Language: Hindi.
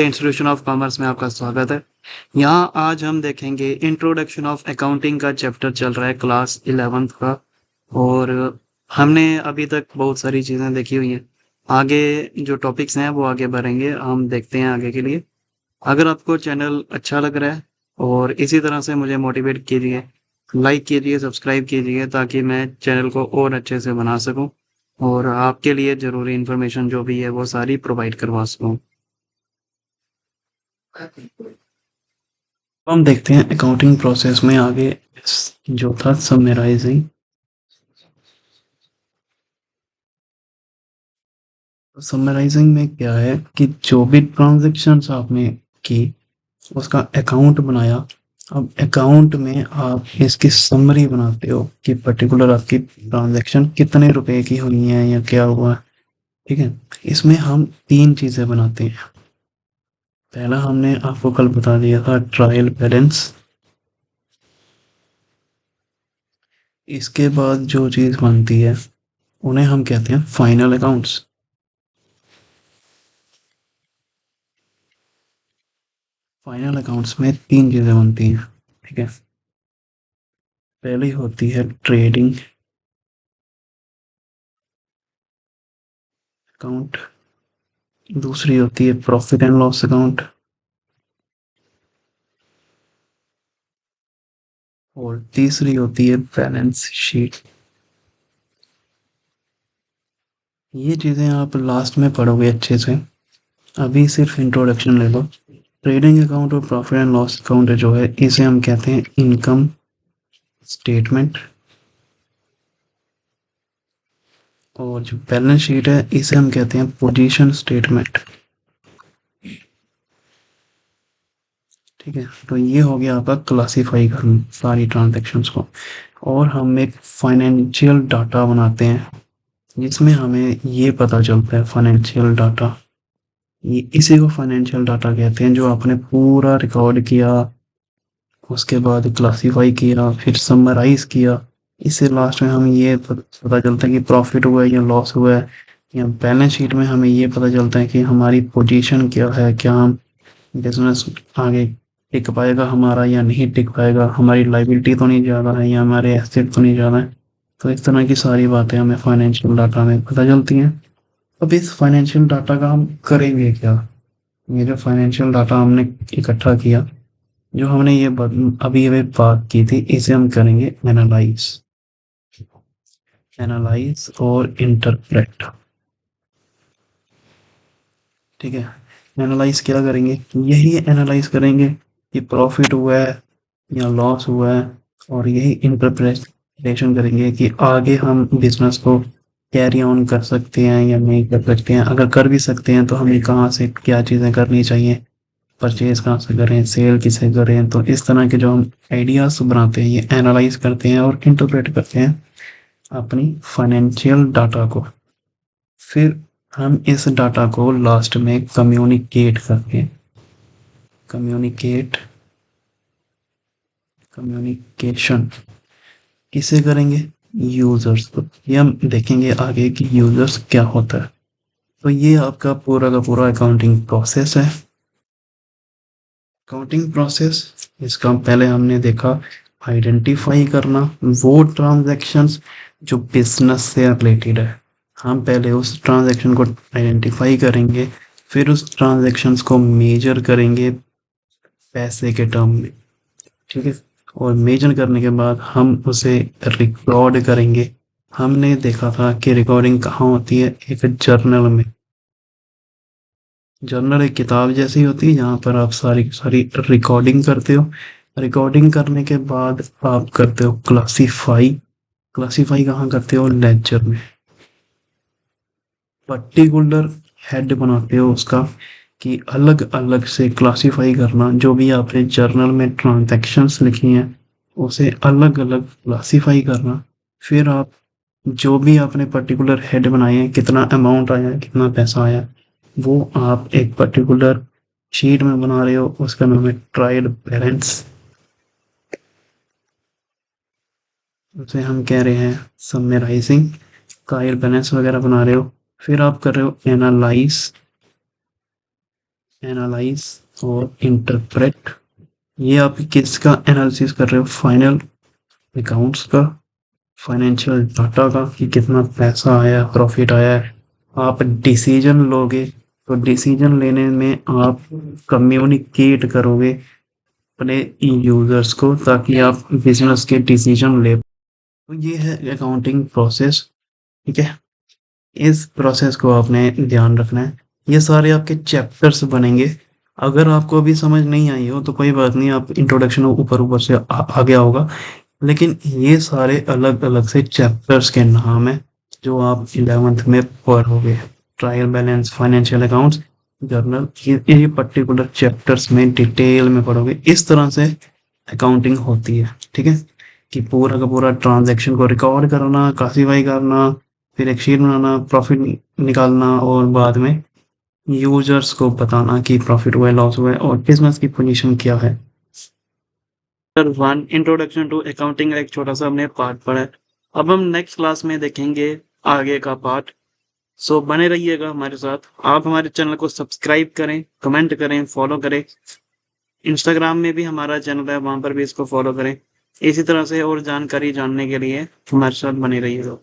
इंस्टीट्यूशन ऑफ कॉमर्स में आपका स्वागत है। यहाँ आज हम देखेंगे इंट्रोडक्शन ऑफ अकाउंटिंग का चैप्टर चल रहा है क्लास 11th का। और हमने अभी तक बहुत सारी चीज़ें देखी हुई हैं। आगे जो टॉपिक्स हैं वो आगे बढ़ेंगे, हम देखते हैं आगे के लिए। अगर आपको चैनल अच्छा लग रहा है और इसी तरह से मुझे मोटिवेट कीजिए, लाइक कीजिए, सब्सक्राइब कीजिए ताकि मैं चैनल को और अच्छे से बना सकूं और आपके लिए ज़रूरी इन्फॉर्मेशन जो भी है वो सारी प्रोवाइड करवा सकूं। तो हम देखते हैं अकाउंटिंग प्रोसेस में आगे जो था समराइजिंग। समराइजिंग में क्या है कि जो भी ट्रांजैक्शंस आपने की उसका अकाउंट बनाया। अब अकाउंट में आप इसकी समरी बनाते हो कि पर्टिकुलर आपकी ट्रांजैक्शन कितने रुपए की हुई है या क्या हुआ। ठीक है, इसमें हम तीन चीजें बनाते हैं। पहला हमने आपको कल बता दिया था ट्रायल बैलेंस। इसके बाद जो चीज बनती है उन्हें हम कहते हैं फाइनल अकाउंट्स। फाइनल अकाउंट्स में तीन चीजें बनती हैं। ठीक है, पहली होती है ट्रेडिंग अकाउंट, दूसरी होती है प्रॉफिट एंड लॉस अकाउंट और तीसरी होती है बैलेंस शीट। ये चीजें आप लास्ट में पढ़ोगे अच्छे से, अभी सिर्फ इंट्रोडक्शन ले लो। ट्रेडिंग अकाउंट और प्रॉफिट एंड लॉस अकाउंट जो है इसे हम कहते हैं इनकम स्टेटमेंट, और जो बैलेंस शीट है इसे हम कहते हैं पोजीशन स्टेटमेंट। ठीक है, तो ये हो गया आपका क्लासीफाई करना सारी ट्रांजेक्शन्स को। और हम एक फाइनेंशियल डाटा बनाते हैं जिसमें हमें ये पता चलता है फाइनेंशियल डाटा, ये इसी को फाइनेंशियल डाटा कहते हैं, जो आपने पूरा रिकॉर्ड किया, उसके बाद क्लासीफाई किया, फिर समराइज किया। इससे लास्ट में हमें ये पता चलता है कि प्रॉफिट हुआ है या लॉस हुआ है। या बैलेंस शीट में हमें ये पता चलता है कि हमारी पोजीशन क्या है, क्या हम बिजनेस आगे टिक पाएगा हमारा या नहीं टिक पाएगा, हमारी लाइबिलिटी तो नहीं ज़्यादा है या हमारे एसेट तो नहीं ज़्यादा है। तो इस तरह की सारी बातें हमें फाइनेंशियल डाटा में पता चलती हैं। अब इस फाइनेंशियल डाटा का हम करेंगे क्या? ये जो फाइनेंशियल डाटा हमने इकट्ठा किया, जो हमने ये अभी अभी बात की थी, इसे हम करेंगे एनालाइज। एनालाइज और इंटरप्रेट। ठीक है, एनालाइज क्या करेंगे? यही एनालाइज करेंगे कि प्रॉफिट हुआ है या लॉस हुआ है, और यही इंटरप्रिटेशन करेंगे कि आगे हम बिजनेस को कैरी ऑन कर सकते हैं या नहीं कर सकते हैं। अगर कर भी सकते हैं तो हमें कहाँ से क्या चीज़ें करनी चाहिए, परचेज कहाँ से करें, सेल किसे करें। तो इस तरह के जो हम आइडियाज बनाते हैं ये एनालाइज करते हैं और इंटरप्रेट करते हैं अपनी फाइनेंशियल डाटा को। फिर हम इस डाटा को लास्ट में कम्युनिकेट करते हैं। कम्युनिकेट, कम्युनिकेशन किसे करेंगे? यूजर्स को। ये हम देखेंगे आगे कि यूजर्स क्या होता है। तो ये आपका पूरा का पूरा अकाउंटिंग प्रोसेस है। अकाउंटिंग प्रोसेस, इसका पहले हमने देखा आइडेंटिफाई करना वो ट्रांजैक्शंस जो बिजनेस से रिलेटेड है। हम पहले उस ट्रांजैक्शन को आइडेंटिफाई करेंगे, फिर उस ट्रांजैक्शंस को मेजर करेंगे पैसे के टर्म में। ठीक है, और मेजर करने के बाद हम उसे रिकॉर्ड करेंगे। हमने देखा था कि रिकॉर्डिंग कहाँ होती है, एक जर्नल में। जर्नल एक किताब जैसी होती है जहाँ पर आप सारी सारी रिकॉर्डिंग करते हो। रिकॉर्डिंग करने के बाद आप करते हो क्लासीफाई। क्लासीफाई कहाँ करते हो? लेजर में। पर्टिकुलर हेड बनाते हो उसका, कि अलग अलग से क्लासीफाई करना। जो भी आपने जर्नल में ट्रांजैक्शंस लिखी हैं उसे अलग अलग क्लासीफाई करना। फिर आप जो भी आपने पर्टिकुलर हेड बनाए हैं, कितना अमाउंट आया, कितना पैसा आया, वो आप एक पर्टिकुलर शीट में बना रहे हो, उसका नाम है ट्रायल बैलेंस। उसे हम कह रहे हैं समराइजिंग। ट्रायल बैलेंस वगैरह बना रहे हो। फिर आप कर रहे हो एनालाइज। एनालाइज और इंटरप्रेट। ये आप किसका एनालिसिस कर रहे हो? फाइनल अकाउंट्स का, फाइनेंशियल डाटा का, कि कितना पैसा आया, प्रॉफिट आया है। आप डिसीजन लोगे तो डिसीजन लेने में आप कम्युनिकेट करोगे अपने यूजर्स को, ताकि आप बिजनेस के डिसीजन ले। तो ये है अकाउंटिंग प्रोसेस। ठीक है, इस प्रोसेस को आपने ध्यान रखना है। ये सारे आपके चैप्टर्स बनेंगे। अगर आपको अभी समझ नहीं आई हो तो कोई बात नहीं, आप इंट्रोडक्शन ऊपर ऊपर से आ गया होगा, लेकिन ये सारे अलग अलग से चैप्टर्स के नाम है जो आप 11th में पढ़ोगे। Trial balance, financial accounts, journal, ये पर्टिकुलर चैप्टर्स में डिटेल में पढ़ोगे। इस तरह से अकाउंटिंग होती है। ठीक है, कि पूरा का पूरा ट्रांजैक्शन को रिकॉर्ड करना, क्लासीफाई करना, फिर एक शीट बनाना, प्रॉफिट निकालना, और बाद में यूजर्स को बताना कि प्रॉफिट हुआ है, लॉस हुआ है, और बिजनेस की पोजीशन क्या है। Sir, one introduction to accounting एक छोटा सा हमने पार्ट पढ़ा है। अब हम नेक्स्ट क्लास में देखेंगे आगे का पार्ट। सो बने रहिएगा हमारे साथ। आप हमारे चैनल को सब्सक्राइब करें, कमेंट करें, फॉलो करें। इंस्टाग्राम में भी हमारा चैनल है, वहां पर भी इसको फॉलो करें। इसी तरह से और जानकारी जानने के लिए हमारे साथ बने रहिएगा।